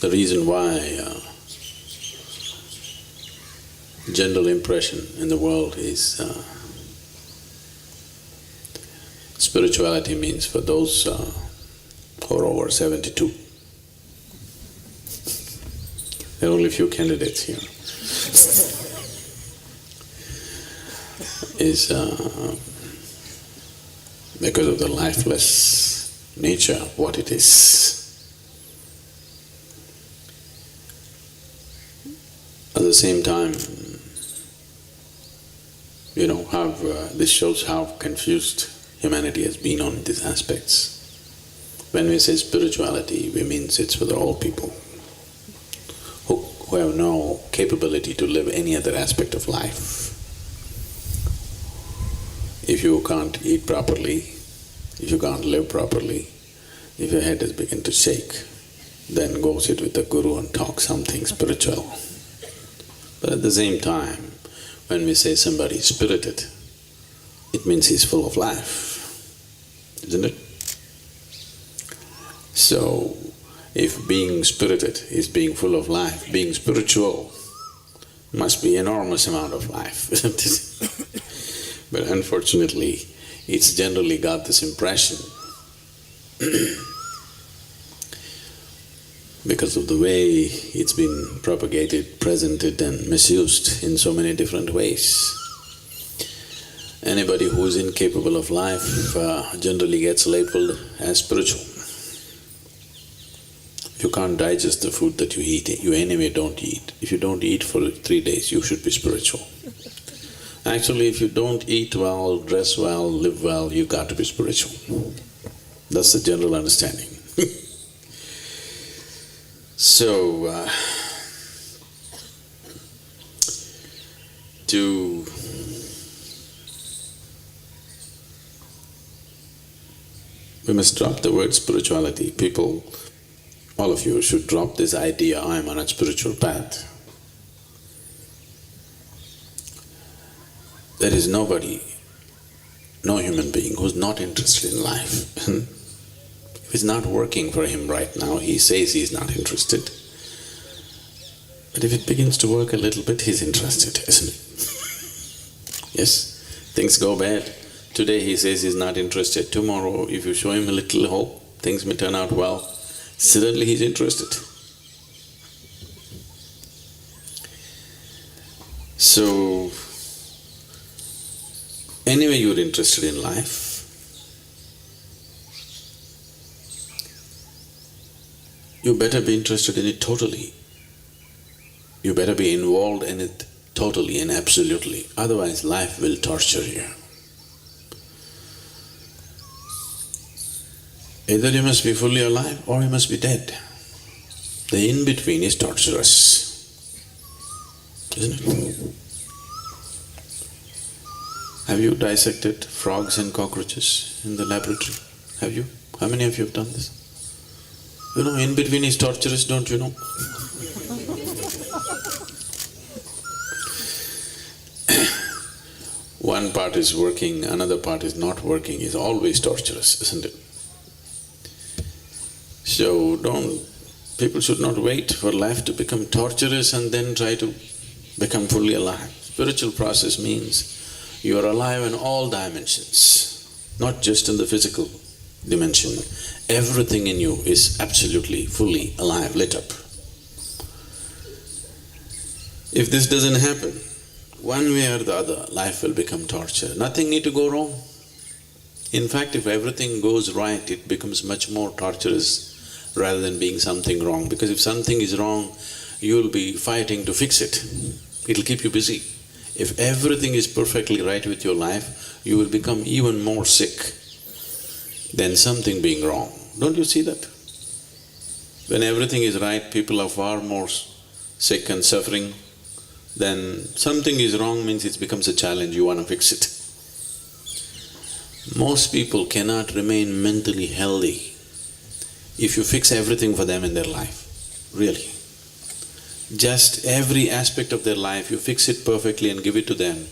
The reason why general impression in the world is spirituality means for those who are over 72. There are only few candidates here. Is because of the lifeless nature of what it is. At the same time, you know, this shows how confused humanity has been on these aspects. When we say spirituality, we mean it's for all people who have no capability to live any other aspect of life. If you can't eat properly, if you can't live properly, if your head has begun to shake, then go sit with the guru and talk something spiritual. But at the same time, when we say somebody is spirited, it means he's full of life, isn't it? So, if being spirited is being full of life, being spiritual must be enormous amount of life, isn't it? But unfortunately, it's generally got this impression because of the way it's been propagated, presented and misused in so many different ways. Anybody who is incapable of life generally gets labeled as spiritual. If you can't digest the food that you eat, you anyway don't eat. If you don't eat for 3 days, you should be spiritual. Actually, if you don't eat well, dress well, live well, you got to be spiritual. That's the general understanding. So, we must drop the word spirituality. People, all of you should drop this idea, I am on a spiritual path. There is nobody, no human being who's not interested in life. If it's not working for him right now, he says he's not interested. But if it begins to work a little bit, he's interested, isn't it? Yes, things go bad. Today he says he's not interested. Tomorrow, if you show him a little hope, things may turn out well, suddenly he's interested. So, anyway you're interested in life, you better be interested in it totally. You better be involved in it totally and absolutely, otherwise life will torture you. Either you must be fully alive or you must be dead. The in-between is torturous, isn't it? Have you dissected frogs and cockroaches in the laboratory? Have you? How many of you have done this? You know, in between is torturous, don't you know? One part is working, another part is not working, is always torturous, isn't it? So people should not wait for life to become torturous and then try to become fully alive. Spiritual process means you are alive in all dimensions, not just in the physical dimension. Everything in you is absolutely, fully alive, lit up. If this doesn't happen, one way or the other, life will become torture. Nothing need to go wrong. In fact, if everything goes right, it becomes much more torturous rather than being something wrong. Because if something is wrong, you'll be fighting to fix it. It'll keep you busy. If everything is perfectly right with your life, you will become even more sick than something being wrong. Don't you see that? When everything is right, people are far more sick and suffering. Then something is wrong means it becomes a challenge, you want to fix it. Most people cannot remain mentally healthy if you fix everything for them in their life, really. Just every aspect of their life, you fix it perfectly and give it to them,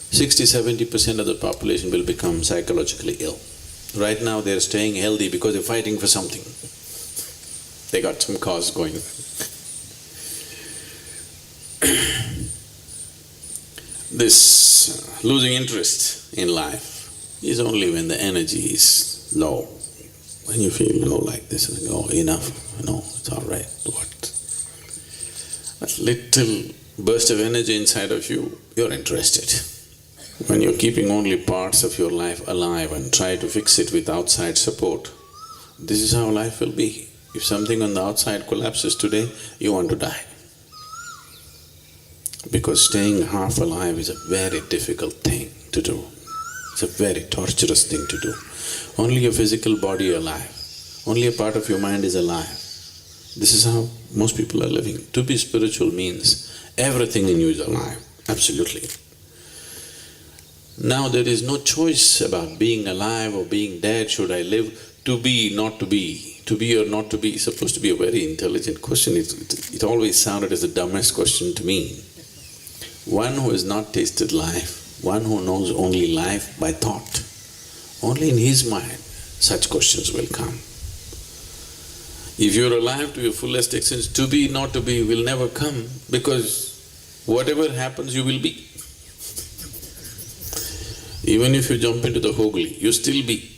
60–70% of the population will become psychologically ill. Right now they're staying healthy because they're fighting for something. They got some cause going. This losing interest in life is only when the energy is low. When you feel low like this, you go, enough, it's all right, what? That little burst of energy inside of you, you're interested. When you're keeping only parts of your life alive and try to fix it with outside support, this is how life will be. If something on the outside collapses today, you want to die. Because staying half alive is a very difficult thing to do. It's a very torturous thing to do. Only your physical body is alive. Only a part of your mind is alive. This is how most people are living. To be spiritual means everything in you is alive, absolutely. Now there is no choice about being alive or being dead, should I live, to be, not to be. To be or not to be is supposed to be a very intelligent question. It always sounded as the dumbest question to me. One who has not tasted life, one who knows only life by thought, only in his mind such questions will come. If you're alive to your fullest extent, to be, not to be will never come, because whatever happens you will be. Even if you jump into the Hogli, you still be.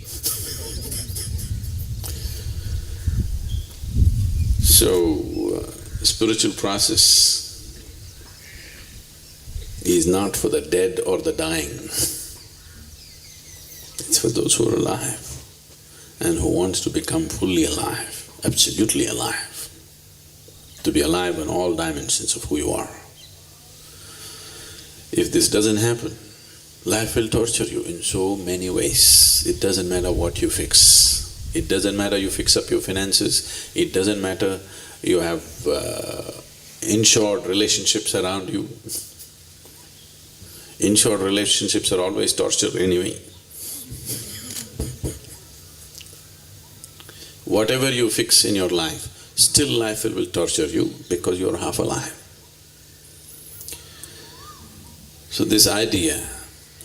So, spiritual process is not for the dead or the dying. It's for those who are alive and who wants to become fully alive, absolutely alive, to be alive in all dimensions of who you are. If this doesn't happen, life will torture you in so many ways. It doesn't matter what you fix. It doesn't matter you fix up your finances, it doesn't matter you have insured relationships around you. Insured relationships are always torture anyway. Whatever you fix in your life, still life will torture you because you're half alive. So this idea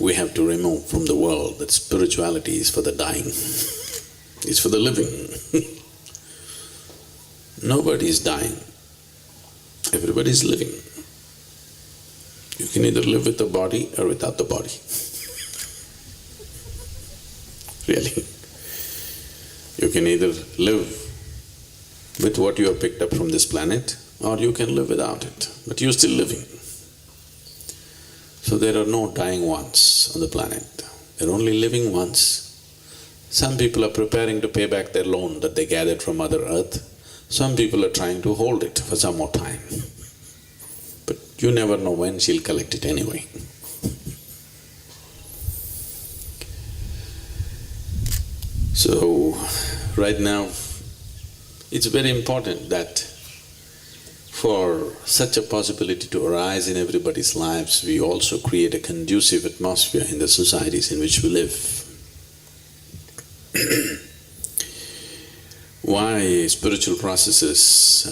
we have to remove from the world that spirituality is for the dying. It's for the living. Nobody is dying. Everybody is living. You can either live with the body or without the body. Really. You can either live with what you have picked up from this planet, or you can live without it, but you're still living. So there are no dying ones on the planet. There are only living ones. Some people are preparing to pay back their loan that they gathered from Mother Earth. Some people are trying to hold it for some more time. But you never know when she'll collect it anyway. So, right now, it's very important that for such a possibility to arise in everybody's lives, we also create a conducive atmosphere in the societies in which we live. Why spiritual processes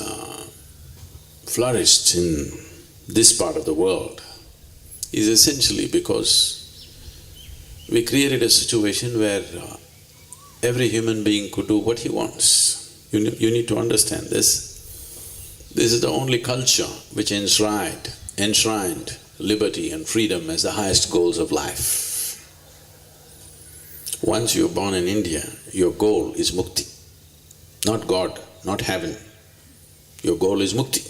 flourished in this part of the world is essentially because we created a situation where every human being could do what he wants. You need to understand this. This is the only culture which enshrined liberty and freedom as the highest goals of life. Once you're born in India, your goal is mukti. Not God, not heaven. Your goal is mukti.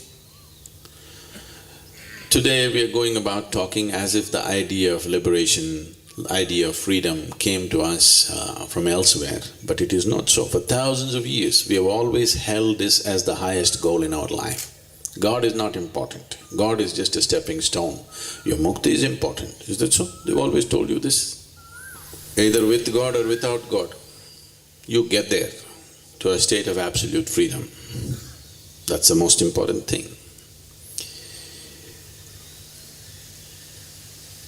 Today we are going about talking as if the idea of liberation, the idea of freedom came to us from elsewhere, but it is not so. For thousands of years, we have always held this as the highest goal in our life. God is not important. God is just a stepping stone. Your mukti is important. Is that so? They've always told you this. Either with God or without God, you get there to a state of absolute freedom. That's the most important thing.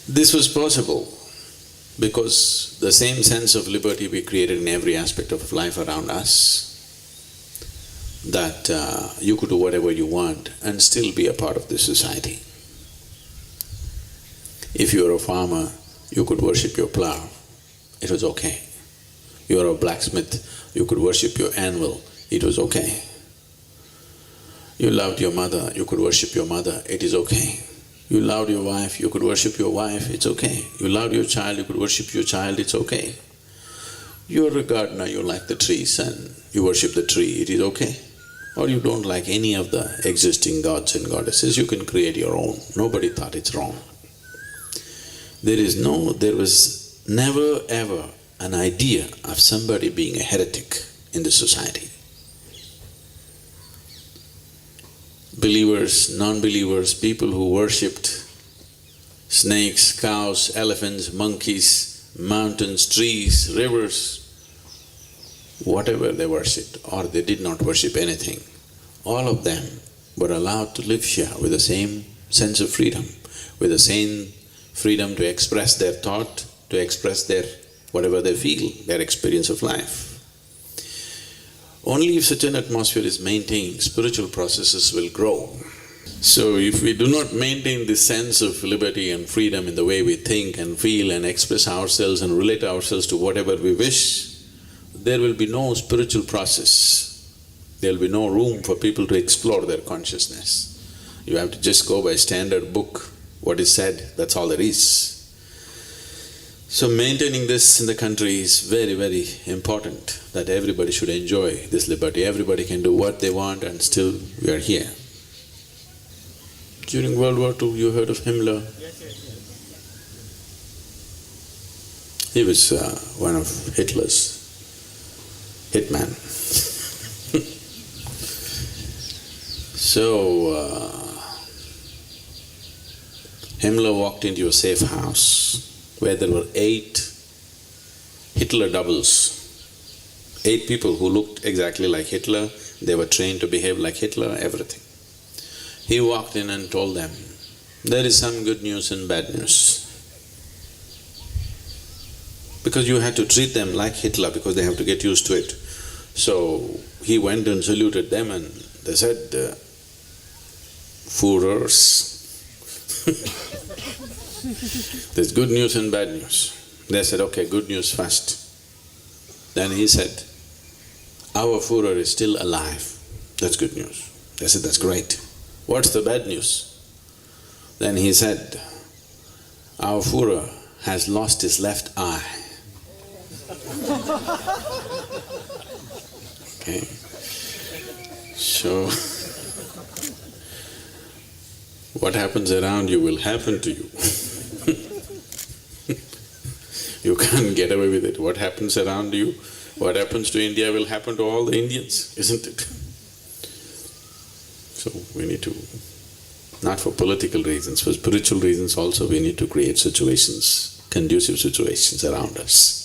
This was possible because the same sense of liberty we created in every aspect of life around us, that you could do whatever you want and still be a part of this society. If you were a farmer, you could worship your plow. It was okay. You are a blacksmith, you could worship your anvil, it was okay. You loved your mother, you could worship your mother, it is okay. You loved your wife, you could worship your wife, it's okay. You loved your child, you could worship your child, it's okay. You're a gardener, you like the trees and you worship the tree, it is okay. Or you don't like any of the existing gods and goddesses, you can create your own. Nobody thought it's wrong. There was never ever an idea of somebody being a heretic in the society. Believers, non-believers, people who worshipped snakes, cows, elephants, monkeys, mountains, trees, rivers, whatever they worshipped or they did not worship anything, all of them were allowed to live here with the same sense of freedom, with the same freedom to express their thought, to express their whatever they feel, their experience of life. Only if such an atmosphere is maintained, spiritual processes will grow. So if we do not maintain this sense of liberty and freedom in the way we think and feel and express ourselves and relate ourselves to whatever we wish, there will be no spiritual process. There will be no room for people to explore their consciousness. You have to just go by standard book, what is said, that's all there is. So maintaining this in the country is very, very important, that everybody should enjoy this liberty. Everybody can do what they want and still we are here. During World War II, you heard of Himmler? He was one of Hitler's hitman. So, Himmler walked into a safe house where there were 8 Hitler doubles. 8 people who looked exactly like Hitler, they were trained to behave like Hitler, everything. He walked in and told them, there is some good news and bad news. Because you had to treat them like Hitler because they have to get used to it. So he went and saluted them and they said, Führers. There's good news and bad news. They said, okay, good news first. Then he said, our Führer is still alive. That's good news. They said, that's great. What's the bad news? Then he said, our Führer has lost his left eye. Okay. So, what happens around you will happen to you. You can't get away with it. What happens around you, what happens to India will happen to all the Indians, isn't it? So we need to, not for political reasons, for spiritual reasons also, we need to create situations, conducive situations around us.